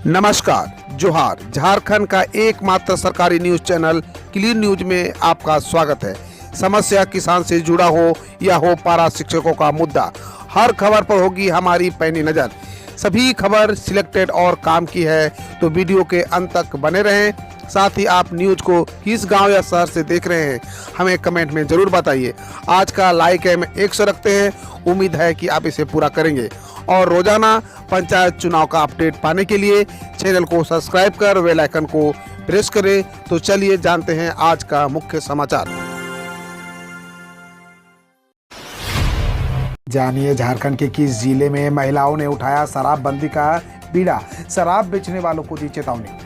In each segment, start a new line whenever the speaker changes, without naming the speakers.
नमस्कार, जोहार। झारखंड का एकमात्र सरकारी न्यूज चैनल क्लीन न्यूज में आपका स्वागत है। समस्या किसान से जुड़ा हो या हो पारा शिक्षकों का मुद्दा, हर खबर पर होगी हमारी पैनी नज़र। सभी खबर सिलेक्टेड और काम की है, तो वीडियो के अंत तक बने रहें। साथ ही आप न्यूज को किस गांव या शहर से देख रहे हैं, हमें कमेंट में ज़रूर बताइए। आज का लाइक हम 100 रखते हैं, उम्मीद है कि आप इसे पूरा करेंगे। और रोजाना पंचायत चुनाव का अपडेट पाने के लिए चैनल को सब्सक्राइब कर बेल आइकन को प्रेस करें। तो चलिए जानते हैं आज का मुख्य समाचार। जानिए झारखंड के किस जिले में महिलाओं ने उठाया शराबबंदी का बीड़ा, शराब बेचने वालों को दी चेतावनी।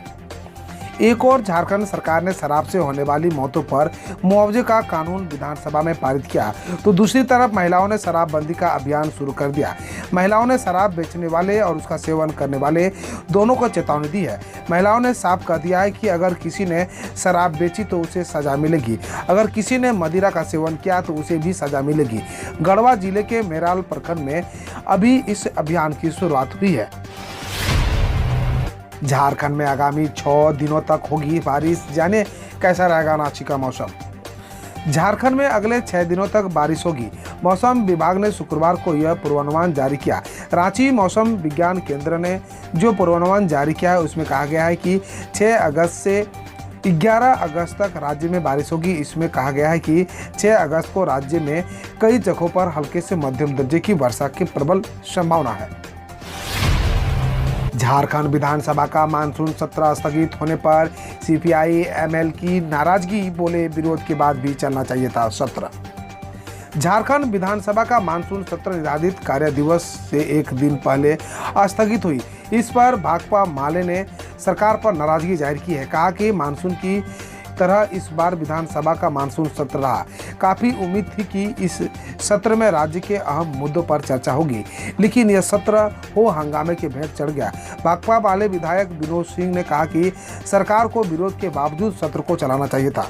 एक और झारखंड सरकार ने शराब से होने वाली मौतों पर मुआवजे का कानून विधानसभा में पारित किया, तो दूसरी तरफ महिलाओं ने शराबबंदी का अभियान शुरू कर दिया। महिलाओं ने शराब बेचने वाले और उसका सेवन करने वाले दोनों को चेतावनी दी है। महिलाओं ने साफ कह दिया है कि अगर किसी ने शराब बेची तो उसे सजा मिलेगी, अगर किसी ने मदिरा का सेवन किया तो उसे भी सजा मिलेगी। गढ़वा जिले के मेराल प्रखंड में अभी इस अभियान की शुरुआत हुई है। झारखंड में आगामी 6 दिनों तक होगी बारिश, जाने कैसा रहेगा रांची का मौसम। झारखंड में अगले 6 दिनों तक बारिश होगी। मौसम विभाग ने शुक्रवार को यह पूर्वानुमान जारी किया। रांची मौसम विज्ञान केंद्र ने जो पूर्वानुमान जारी किया है उसमें कहा गया है कि 6 अगस्त से 11 अगस्त तक राज्य में बारिश होगी। इसमें कहा गया है कि 6 अगस्त को राज्य में कई जगहों पर हल्के से मध्यम दर्जे की वर्षा की प्रबल संभावना है। झारखंड विधानसभा का मानसून सत्र स्थगित होने पर सीपीआई एमएल की नाराजगी, बोले विरोध के बाद भी चलना चाहिए था सत्र। झारखंड विधानसभा का मानसून सत्र निर्धारित कार्य दिवस से एक दिन पहले स्थगित हुई। इस पर भाकपा माले ने सरकार पर नाराजगी जाहिर की है। कहा कि मानसून की तरह इस बार विधानसभा का मानसून सत्र रहा। काफी उम्मीद थी कि इस सत्र में राज्य के अहम मुद्दों पर चर्चा होगी, लेकिन यह सत्र हो हंगामे के भेंट चढ़ गया। भाकपा वाले विधायक विनोद सिंह ने कहा कि सरकार को विरोध के बावजूद सत्र को चलाना चाहिए था।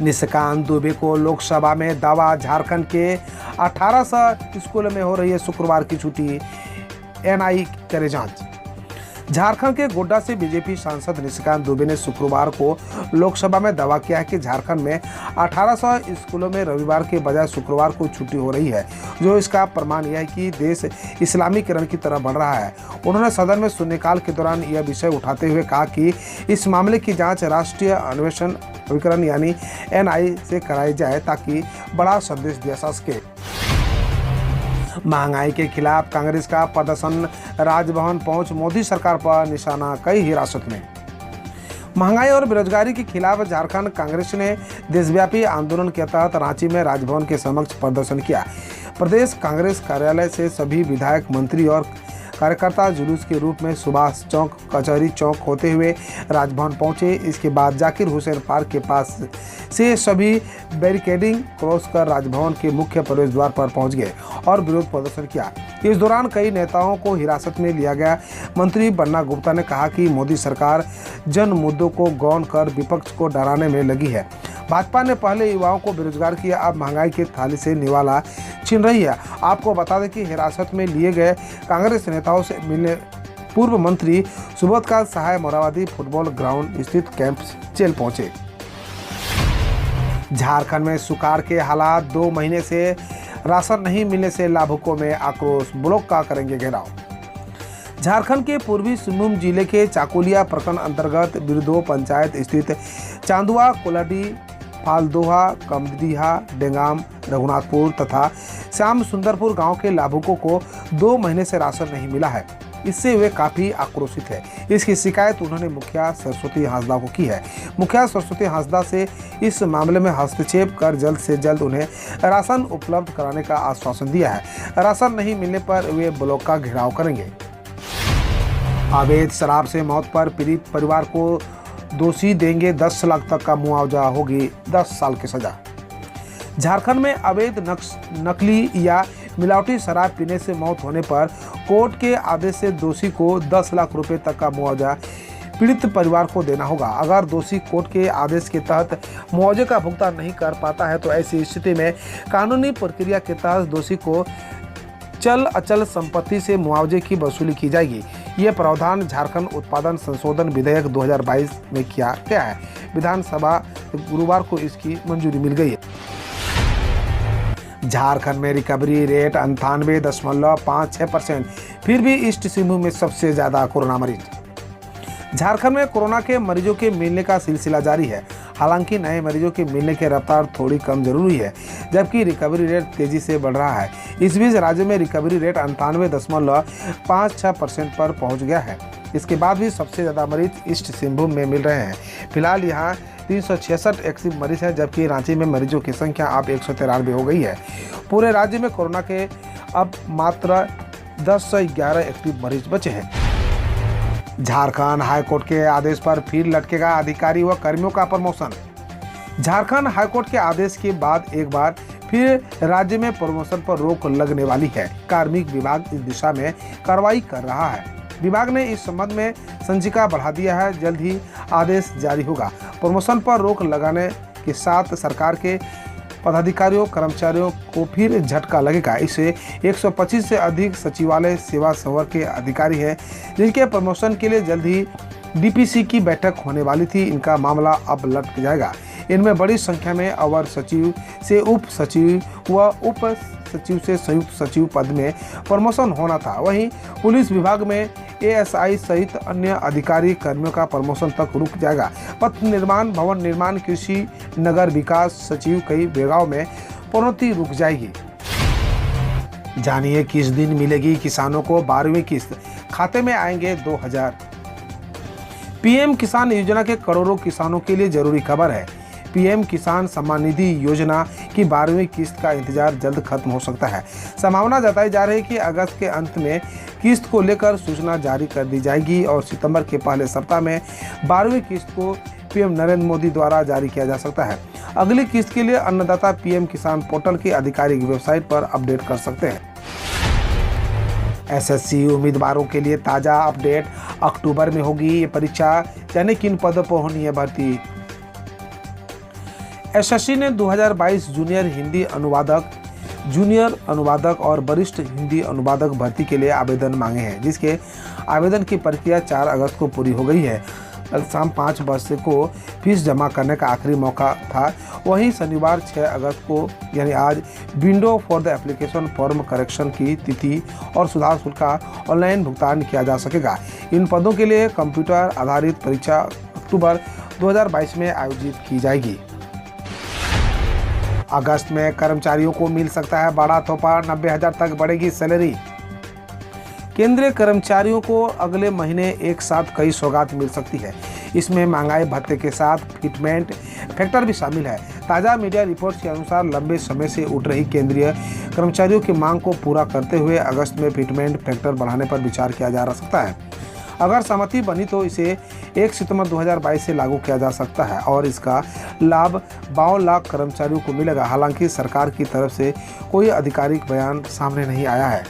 निशिकांत दुबे को लोकसभा में दावा, झारखंड के 1800 स्कूलों में हो रही है शुक्रवार की छुट्टी, एनआई करे जांच। झारखंड के गोड्डा से बीजेपी सांसद निशिकांत दुबे ने शुक्रवार को लोकसभा में दावा किया है कि झारखंड में 1800 स्कूलों में रविवार के बजाय शुक्रवार को छुट्टी हो रही है, जो इसका प्रमाण यह है कि देश इस्लामीकरण की तरफ बढ़ रहा है। उन्होंने सदन में शून्यकाल के दौरान यह विषय उठाते हुए कहा कि इस मामले की जांच राष्ट्रीय अन्वेषण अभिकरण यानी एनआई से कराई जाए, ताकि बड़ा संदेश दिया जा सके। महंगाई के खिलाफ कांग्रेस का प्रदर्शन, राजभवन पहुंच मोदी सरकार पर निशाना, कई हिरासत में। महंगाई और बेरोजगारी के खिलाफ झारखंड कांग्रेस ने देशव्यापी आंदोलन के तहत रांची में राजभवन के समक्ष प्रदर्शन किया। प्रदेश कांग्रेस कार्यालय से सभी विधायक, मंत्री और कार्यकर्ता जुलूस के रूप में सुभाष चौक, कचहरी चौक होते हुए राजभवन पहुंचे। इसके बाद जाकिर हुसैन पार्क के पास से सभी बैरिकेडिंग क्रॉस कर राजभवन के मुख्य प्रवेश द्वार पर पहुंच गए और विरोध प्रदर्शन किया। इस दौरान कई नेताओं को हिरासत में लिया गया। मंत्री बन्ना गुप्ता ने कहा कि मोदी सरकार जन मुद्दों को गौण कर विपक्ष को डराने में लगी है। भाजपा ने पहले युवाओं को बेरोजगार किया, अब महंगाई की थाली से निवाला छीन रही है। आपको बता दें कि हिरासत में लिए गए कांग्रेस नेताओं से मिलने पूर्व मंत्री सुबोध का सहाय मोराबादी फुटबॉल ग्राउंड स्थित कैंप जेल पहुंचे। झारखंड में सुखाड़ के हालात, 2 महीने से राशन नहीं मिलने से लाभुकों में आक्रोश, ब्लॉक का करेंगे घेराव। झारखंड के पूर्वी सिंहभूम जिले के चाकुलिया प्रखंड अंतर्गत बिरदो पंचायत स्थित चांदुआ, कोलाडी, फालदोहा, कमदीहा, डेंगाम, रघुनाथपुर तथा श्याम सुंदरपुर गांव के लाभुकों को 2 महीने से राशन नहीं मिला है। इससे वे काफ़ी आक्रोशित है। इसकी शिकायत उन्होंने मुखिया सरस्वती हांसदा को की है। मुखिया सरस्वती हांसदा से इस मामले में हस्तक्षेप कर जल्द से जल्द उन्हें राशन उपलब्ध कराने का आश्वासन दिया है। राशन नहीं मिलने पर वे ब्लॉक का घेराव करेंगे। अवैध शराब से मौत पर पीड़ित परिवार को दोषी देंगे 10 लाख तक का मुआवजा, होगी 10 साल की सजा। झारखंड में अवैध नकली या मिलावटी शराब पीने से मौत होने पर कोर्ट के आदेश से दोषी को 10 लाख रुपए तक का मुआवजा पीड़ित परिवार को देना होगा। अगर दोषी कोर्ट के आदेश के तहत मुआवजे का भुगतान नहीं कर पाता है तो ऐसी स्थिति में कानूनी प्रक्रिया के तहत दोषी को चल अचल संपत्ति से मुआवजे की वसूली की जाएगी। ये प्रावधान झारखंड उत्पादन संशोधन विधेयक 2022 में किया गया है। विधानसभा गुरुवार को इसकी मंजूरी मिल गई है। झारखंड में रिकवरी रेट 98.56%। फिर भी ईस्ट सिंहभूम में सबसे ज्यादा कोरोना मरीज। झारखंड में कोरोना के मरीजों के मिलने का सिलसिला जारी है। हालांकि नए मरीजों के मिलने की रफ्तार थोड़ी कम जरूर हुई है, जबकि रिकवरी रेट तेजी से बढ़ रहा है। इस बीच राज्य में रिकवरी रेट 98.56% पर पहुंच गया है। इसके बाद भी सबसे ज़्यादा मरीज ईस्ट सिंहभूम में मिल रहे हैं। फिलहाल यहाँ 366 एक्टिव मरीज हैं, जबकि रांची में मरीजों की संख्या अब 193 हो गई है। पूरे राज्य में कोरोना के अब मात्र 1011 एक्टिव मरीज बचे हैं। झारखंड हाईकोर्ट के आदेश पर फिर लटकेगा अधिकारी व कर्मियों का प्रमोशन। झारखंड हाईकोर्ट के आदेश के बाद एक बार फिर राज्य में प्रमोशन पर रोक लगने वाली है। कार्मिक विभाग इस दिशा में कार्रवाई कर रहा है। विभाग ने इस संबंध में संचिका बढ़ा दिया है। जल्द ही आदेश जारी होगा। प्रमोशन पर रोक लगाने के साथ सरकार के पदाधिकारियों कर्मचारियों को फिर झटका लगेगा। इससे 125 से अधिक सचिवालय सेवा संवर्ग के अधिकारी हैं, जिनके प्रमोशन के लिए जल्द ही डीपीसी की बैठक होने वाली थी। इनका मामला अब लटक जाएगा। इनमें बड़ी संख्या में अवर सचिव से उप सचिव व उप सचिव से संयुक्त सचिव पद में प्रमोशन होना था। वहीं पुलिस विभाग में एएसआई सहित अन्य अधिकारी कर्मियों का प्रमोशन तक रुक जाएगा। पथ निर्माण, भवन निर्माण, कृषि, नगर विकास सचिव कई विभागों में प्रोन्नति रुक जाएगी। जानिए किस दिन मिलेगी किसानों को 12वीं किस्त, खाते में आएंगे 2000। पीएम किसान योजना के करोड़ों किसानों के लिए जरूरी खबर है। पीएम किसान सम्मान निधि योजना की 12वीं किस्त का इंतजार जल्द खत्म हो सकता है। संभावना जताई जा रही है कि अगस्त के अंत में किस्त को लेकर सूचना जारी कर दी जाएगी और सितंबर के पहले सप्ताह में 12वीं किस्त को पीएम नरेंद्र मोदी द्वारा जारी किया जा सकता है। अगली किस्त के लिए अन्नदाता पीएम किसान पोर्टल की आधिकारिक वेबसाइट पर अपडेट कर सकते हैं। एसएससी उम्मीदवारों के लिए ताज़ा अपडेट। अक्टूबर में होगी ये परीक्षा, यानी किन पदों पर होनी है भर्ती। एसएससी ने 2022 जूनियर अनुवादक और वरिष्ठ हिंदी अनुवादक भर्ती के लिए आवेदन मांगे हैं, जिसके आवेदन की प्रक्रिया 4 अगस्त को पूरी हो गई है। कल शाम 5 बजे को फीस जमा करने का आखिरी मौका था। वहीं शनिवार 6 अगस्त को यानी आज window for the application form correction की तिथि और सुधार शुल्क का ऑनलाइन भुगतान किया जा सकेगा। इन पदों के लिए कंप्यूटर आधारित परीक्षा अक्टूबर 2022 में आयोजित की जाएगी। अगस्त में कर्मचारियों को मिल सकता है बड़ा तोहफा, 90,000 तक बढ़ेगी सैलरी। केंद्रीय कर्मचारियों को अगले महीने एक साथ कई सौगात मिल सकती है। इसमें महंगाई भत्ते के साथ फिटमेंट फैक्टर भी शामिल है। ताज़ा मीडिया रिपोर्ट्स के अनुसार लंबे समय से उठ रही केंद्रीय कर्मचारियों की मांग को पूरा करते हुए अगस्त में फिटमेंट फैक्टर बढ़ाने पर विचार किया जा सकता है। अगर सहमति बनी तो इसे 1 सितंबर 2022 से लागू किया जा सकता है और इसका लाभ 52 लाख कर्मचारियों को मिलेगा। हालांकि सरकार की तरफ से कोई आधिकारिक बयान सामने नहीं आया है।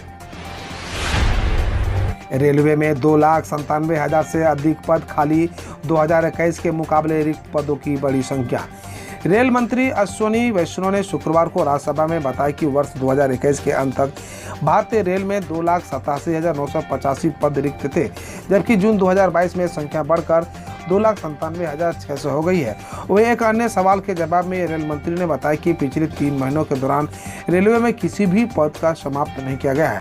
रेलवे में 2,97,000 से अधिक पद खाली, 2021 के मुकाबले रिक्त पदों की बड़ी संख्या। रेल मंत्री अश्विनी वैष्णव ने शुक्रवार को राज्यसभा में बताया कि वर्ष 2021 के अंत तक भारतीय रेल में 2,87,985 पद रिक्त थे, जबकि जून 2022 में संख्या बढ़कर 2,97,600 हो गई है। वही एक अन्य सवाल के जवाब में रेल मंत्री ने बताया कि पिछले 3 महीनों के दौरान रेलवे में किसी भी पद का समाप्त नहीं किया गया है।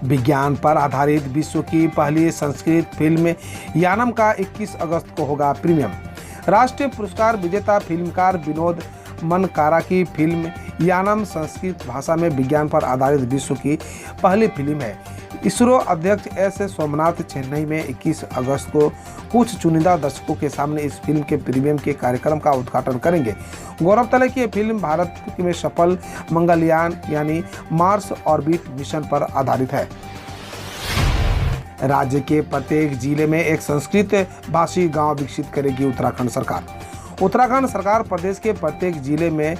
विज्ञान पर आधारित विश्व की पहली संस्कृत फिल्म यानम का 21 अगस्त को होगा प्रीमियम। राष्ट्रीय पुरस्कार विजेता फिल्मकार विनोद मनकारा की फिल्म यानम संस्कृत भाषा में विज्ञान पर आधारित विश्व की पहली फिल्म है। इसरो अध्यक्ष एस सोमनाथ चेन्नई में 21 अगस्त को कुछ चुनिंदा दर्शकों के सामने इस फिल्म के प्रीमियम के कार्यक्रम का उद्घाटन करेंगे। गौरतलब है कि यह फिल्म भारत में सफल मंगलयान यानी मार्स ऑर्बिट मिशन पर आधारित है। राज्य के प्रत्येक जिले में एक संस्कृत भाषी गांव विकसित करेगी उत्तराखंड सरकार। उत्तराखंड सरकार प्रदेश के प्रत्येक जिले में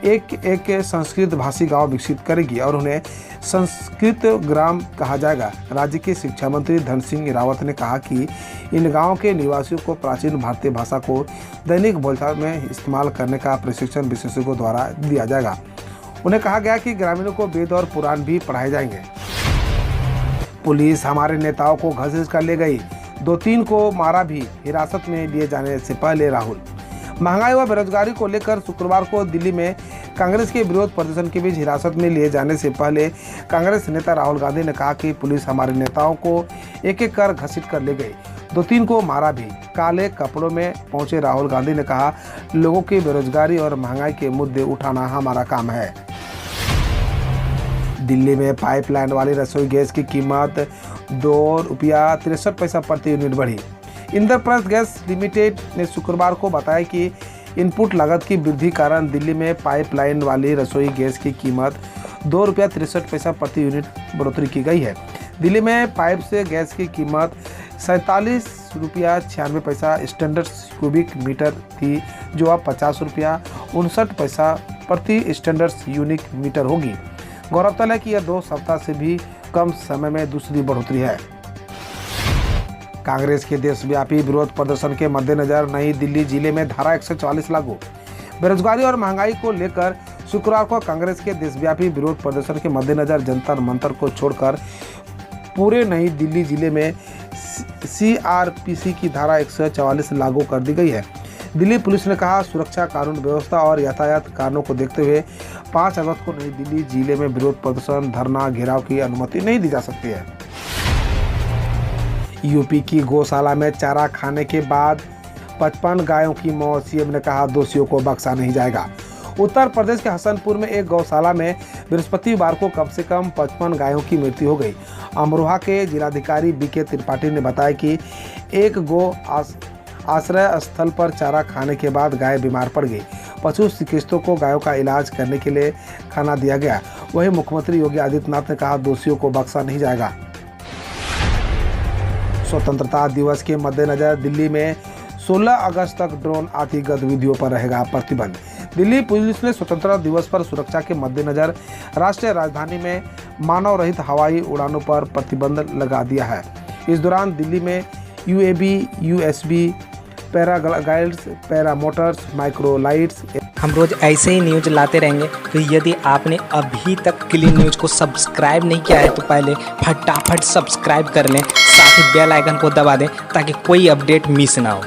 एक संस्कृत भाषी गांव विकसित करेगी और उन्हें संस्कृत ग्राम कहा जाएगा। राज्य के शिक्षा मंत्री धन सिंह रावत ने कहा कि इन गांवों के निवासियों को प्राचीन भारतीय भाषा को दैनिक बोलचाल में इस्तेमाल करने का प्रशिक्षण विशेषज्ञों द्वारा दिया जाएगा। उन्हें कहा गया कि ग्रामीणों को वेद और पुराण भी पढ़ाए जाएंगे। पुलिस हमारे नेताओं को घसीट कर ले गई, 2-3 को मारा भी, हिरासत में लिए जाने से पहले राहुल। महंगाई व बेरोजगारी को लेकर शुक्रवार को दिल्ली में कांग्रेस के विरोध प्रदर्शन के बीच हिरासत में लिए जाने से पहले कांग्रेस नेता राहुल गांधी ने कहा कि पुलिस हमारे नेताओं को एक एक कर घसीट कर ले गई, 2-3 को मारा भी। काले कपड़ों में पहुंचे राहुल गांधी ने कहा, लोगों की बेरोजगारी और महंगाई के मुद्दे उठाना हमारा काम है। दिल्ली में पाइपलाइन वाली रसोई गैस की कीमत ₹2.63 प्रति यूनिट बढ़ी। इंद्रप्रस्थ गैस लिमिटेड ने शुक्रवार को बताया कि इनपुट लागत की वृद्धि कारण दिल्ली में पाइपलाइन वाली रसोई गैस की कीमत ₹2.63 प्रति यूनिट बढ़ोतरी की गई है। दिल्ली में पाइप से गैस की कीमत ₹47.96 स्टैंडर्ड क्यूबिक मीटर थी, जो अब ₹50.59 प्रति स्टैंडर्ड यूनिक मीटर होगी। गौरतलब है कि यह 2 सप्ताह से भी कम समय में दूसरी बढ़ोतरी है। कांग्रेस के देशव्यापी विरोध प्रदर्शन के मद्देनजर नई दिल्ली जिले में धारा 144 लागू। बेरोजगारी और महंगाई को लेकर शुक्रवार को कांग्रेस के देशव्यापी विरोध प्रदर्शन के मद्देनजर जंतर मंतर को छोड़कर पूरे नई दिल्ली जिले में CRPC की धारा 144 लागू कर दी गई है। दिल्ली पुलिस ने कहा, सुरक्षा, कानून व्यवस्था और यातायात कारणों को देखते हुए 5 अगस्त को नई दिल्ली जिले में विरोध प्रदर्शन, धरना, घेराव की अनुमति नहीं दी जा सकती है। यूपी की गौशाला में चारा खाने के बाद 55 गायों की मौत, सीएम ने कहा, दोषियों को बख्शा नहीं जाएगा। उत्तर प्रदेश के हसनपुर में एक गौशाला में बृहस्पतिवार को कम से कम 55 गायों की मृत्यु हो गई। अमरोहा के जिलाधिकारी BK त्रिपाठी ने बताया कि एक गौ आश्रय स्थल पर चारा खाने के बाद गाय बीमार पड़ गई। पशु चिकित्सकों को गायों का इलाज करने के लिए खाना दिया गया। वहीं मुख्यमंत्री योगी आदित्यनाथ ने कहा, दोषियों को बख्शा नहीं जाएगा। स्वतंत्रता दिवस के मद्देनजर दिल्ली में 16 अगस्त तक ड्रोन आदि गतिविधियों पर रहेगा प्रतिबंध। दिल्ली पुलिस ने स्वतंत्रता दिवस पर सुरक्षा के मद्देनजर राष्ट्रीय राजधानी में मानव रहित हवाई उड़ानों पर प्रतिबंध लगा दिया है। इस दौरान दिल्ली में UAV, USB, पैराग्लाइडर्स, पैरामोटर्स, माइक्रोलाइट्स।
हम रोज ऐसे ही न्यूज लाते रहेंगे, तो यदि आपने अभी तक क्लीन न्यूज को सब्सक्राइब नहीं किया है तो पहले फटाफट सब्सक्राइब कर लें, साथ ही बेल आइकन को दबा दें ताकि कोई अपडेट मिस ना हो।